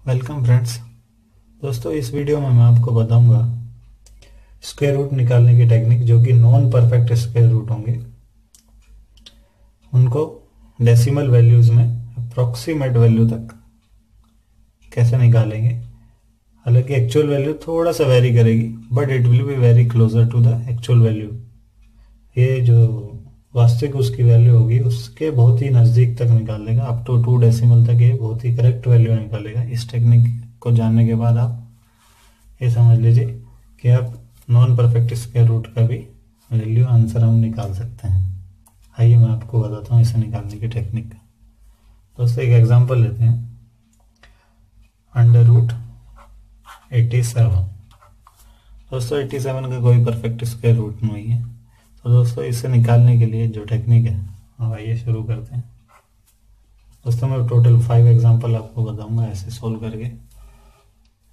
Welcome friends. दोस्तों, इस video में मैं आपको बताऊंगा स्क्वायर रूट निकालने की टेक्निक, जो कि नॉन परफेक्ट स्क्वायर रूट होंगे उनको डेसिमल वैल्यूज में अप्रोक्सीमेट वैल्यू तक कैसे निकालेंगे। हालांकि एक्चुअल वैल्यू थोड़ा सा वेरी करेगी, but it will be very closer to the actual value. ये जो वास्तविक उसकी वैल्यू होगी उसके बहुत ही नज़दीक तक निकाल लेगा, अप टू 2 डेसिमल तक ये बहुत ही करेक्ट वैल्यू निकालेगा। इस टेक्निक को जानने के बाद आप ये समझ लीजिए कि आप नॉन परफेक्ट स्क्वायर रूट का भी वैल्यू आंसर हम निकाल सकते हैं। आइए मैं आपको बताता हूँ इसे निकालने की टेक्निक। दोस्तों, एक एग्जांपल लेते हैं, अंडर रूट 87। दोस्तों, 87 का कोई परफेक्ट स्क्वायर रूट नहीं है। तो दोस्तों, इसे निकालने के लिए जो टेक्निक है, अब आइए शुरू करते हैं। दोस्तों, मैं टोटल 5 एग्जांपल आपको बताऊंगा ऐसे सोल्व करके,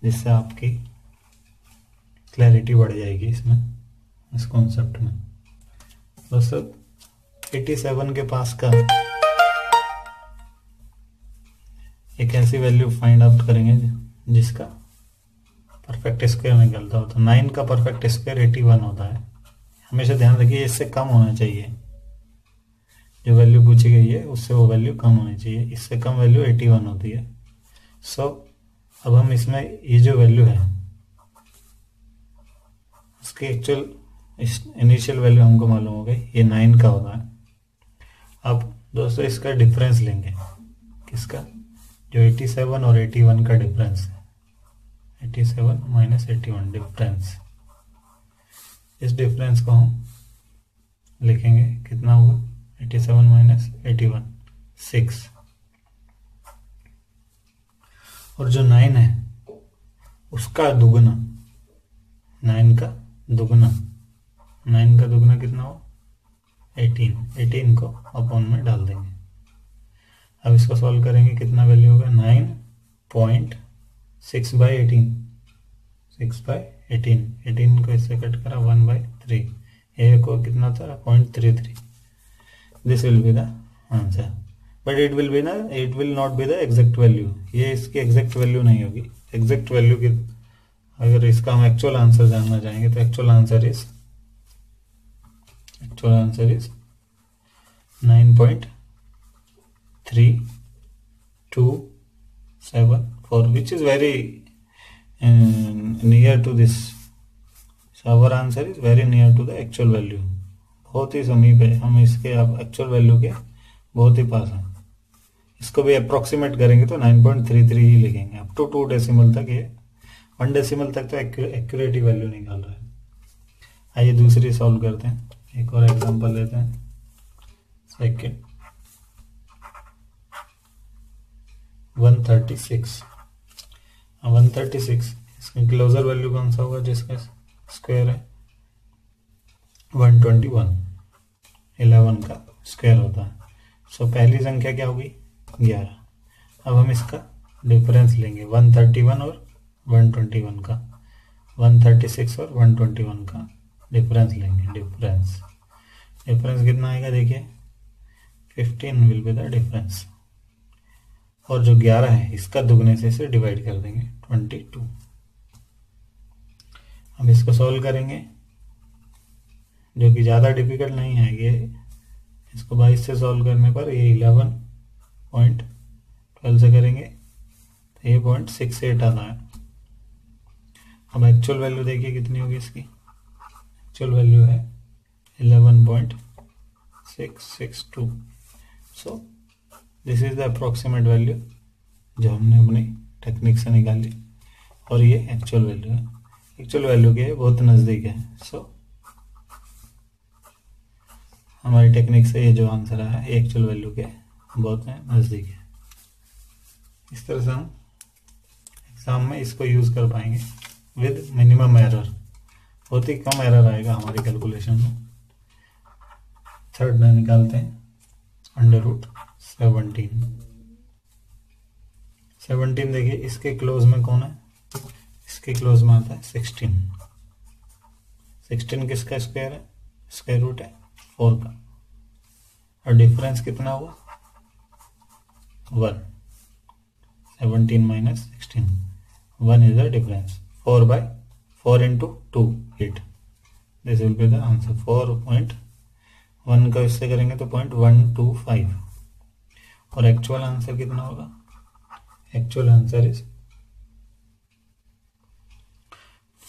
जिससे आपकी क्लैरिटी बढ़ जाएगी इस कॉन्सेप्ट में। दोस्तों, 87 के पास का एक ऐसी वैल्यू फाइंड आउट करेंगे जिसका परफेक्ट स्क्वायर निकलता हो। तो 9 का परफेक्ट स्क्वायर 81 होता है। हमेशा ध्यान रखिए इससे कम होना चाहिए, जो वैल्यू पूछी गई है उससे वो वैल्यू कम होनी चाहिए। इससे कम वैल्यू 81 होती है। सो अब हम इसमें ये जो वैल्यू है उसकी एक्चुअल इनिशियल वैल्यू हमको मालूम हो गई, ये 9 का होता है। अब दोस्तों, इसका डिफरेंस लेंगे। किसका? जो 87 और 81 का डिफरेंस है, 87 माइनस 81 डिफरेंस। इस डिफरेंस को हम लिखेंगे, कितना होगा? 87 माइनस 81 6। और जो 9 है उसका दुगना, 9 का दुगना, 9 का दुगना कितना हो? 18 को अपॉन में डाल देंगे। अब इसको सॉल्व करेंगे, कितना वैल्यू होगा? 9.6/18, 6/18। 18 को इससे कट करा 1/3, ए को कितना था? 0.33। This will be the answer, but it will not be the exact value. ये इसकी एग्जैक्ट वैल्यू नहीं होगी। एग्जैक्ट वैल्यू की अगर इसका हम एक्चुअल आंसर जानना चाहेंगे तो actual answer is 9.3274, which is very near to this. So our answer is very near to the actual value. बहुत ही समीप है, हम इसके अब एक्चुअल वैल्यू के बहुत ही पास हैं। इसको भी अप्रोक्सीमेट करेंगे तो 9.33 ही लिखेंगे। अप टू 2 डेसिमल तक, ये 1 डेसिमल तक तो एक्यूरेट ही वैल्यू निकाल रहा है। आइए दूसरी सॉल्व करते हैं, एक और एग्जांपल लेते हैं। सेकेंड 136, इसका क्लोजर वैल्यू कौन सा होगा? जिसका स्क्वायर है 121, 11 का स्क्वायर होता है। सो पहली संख्या क्या होगी? 11। अब हम इसका डिफरेंस लेंगे, 131 और 121 का, 136 और 121 का डिफरेंस लेंगे। डिफरेंस कितना आएगा? देखिए 15 विल बी द डिफरेंस। और जो 11 है इसका दुगने से इसे डिवाइड कर देंगे, 22। अब इसको सॉल्व करेंगे, जो कि ज़्यादा डिफिकल्ट नहीं है। ये इसको 22 से सॉल्व करने पर ये 11.12 से करेंगे तो ये 0.68 आता है। अब एक्चुअल वैल्यू देखिए कितनी होगी इसकी। एक्चुअल वैल्यू है 11.662। So this is the approximate value जो हमने अपनी टेक्निक से निकाली, और ये एक्चुअल वैल्यू है। एक्चुअल वैल्यू के बहुत नज़दीक है। सो हमारी टेक्निक से ये जो आंसर आया है एक्चुअल वैल्यू के बहुत नज़दीक है। इस तरह से हम एग्जाम में इसको यूज़ कर पाएंगे विद मिनिमम एरर। बहुत ही कम एरर आएगा हमारी कैलकुलेशन में। थर्ड में निकालते हैं, अंडर रूट 17। देखिए इसके क्लोज में कौन है? इसके क्लोज में आता है 16। 16 किसका स्क्वायर है? स्क्वायर रूट है 4 का। और डिफरेंस कितना हुआ? 1। 17 minus 16 16, 1 is the difference. 4 into 2, 8. This will be the answer. 4.1 का इससे करेंगे तो 0.125 और एक्चुअल आंसर कितना होगा? Actual answer is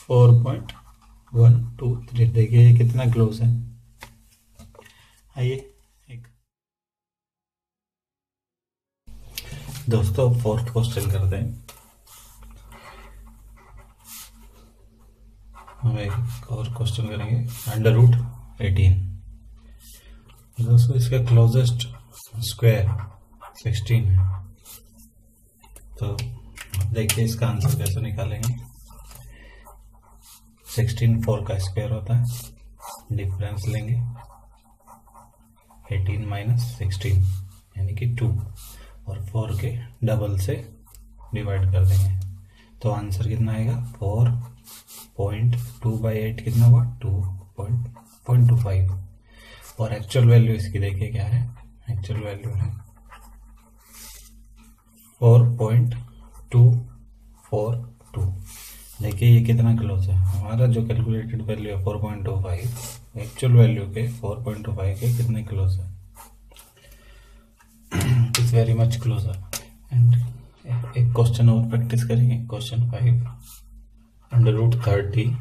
4.123. देखिए ये कितना क्लोज है. आइए एक दोस्तों फोर्थ क्वेश्चन करते हैं. हम एक और क्वेश्चन करेंगे. √18. दोस्तों इसका क्लोजेस्ट स्क्वायर 16 है. तो देखिए इसका आंसर कैसे निकालेंगे. 16 4 का स्क्वायर होता है. डिफरेंस लेंगे 18 माइनस 16 यानी कि 2 और 4 के डबल से डिवाइड कर देंगे. तो आंसर कितना आएगा? 4.2/8 कितना हुआ? 2.25. और एक्चुअल वैल्यू इसकी देखिए क्या है. एक्चुअल वैल्यू है 4.242. देखिए ये कितना क्लोज है. हमारा जो कैलकुलेटेड वैल्यू है 4.25, एक्चुअल वैल्यू के 4.25 के कितने क्लोज है? It's very much closer. And एक क्वेश्चन और प्रैक्टिस करेंगे. क्वेश्चन 5 √30.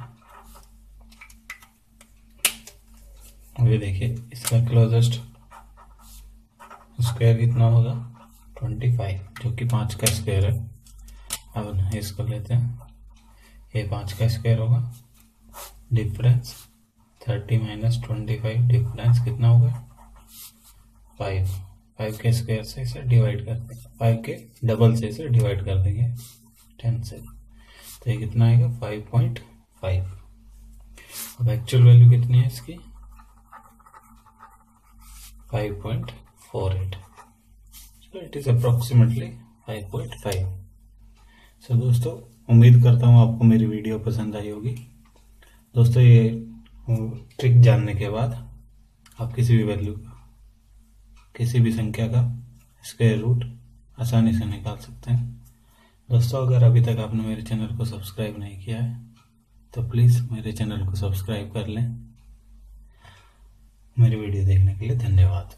अभी देखिए इसका क्लोजेस्ट स्क्वायर कितना होगा? 25, जो कि 5 का स्क्वायर है. अब इसको लेते हैं. ये 5 का स्क्वायर होगा. Difference 30 minus 25. डिफरेंस कितना होगा? 5. 5 के स्क्वायर से इसे डिवाइड कर देंगे. 5 के डबल से इसे डिवाइड कर देंगे 10 से. तो ये कितना आएगा? 5.5. अब एक्चुअल वैल्यू कितनी है इसकी? 5.48. So it is approximately 5.5. सो दोस्तों उम्मीद करता हूँ आपको मेरी वीडियो पसंद आई होगी. दोस्तों ये ट्रिक जानने के बाद आप किसी भी वैल्यू का, किसी भी संख्या का स्क्वायर रूट आसानी से निकाल सकते हैं. दोस्तों अगर अभी तक आपने मेरे चैनल को सब्सक्राइब नहीं किया है तो प्लीज़ मेरे चैनल को सब्सक्राइब कर लें. मेरी वीडियो देखने के लिए धन्यवाद.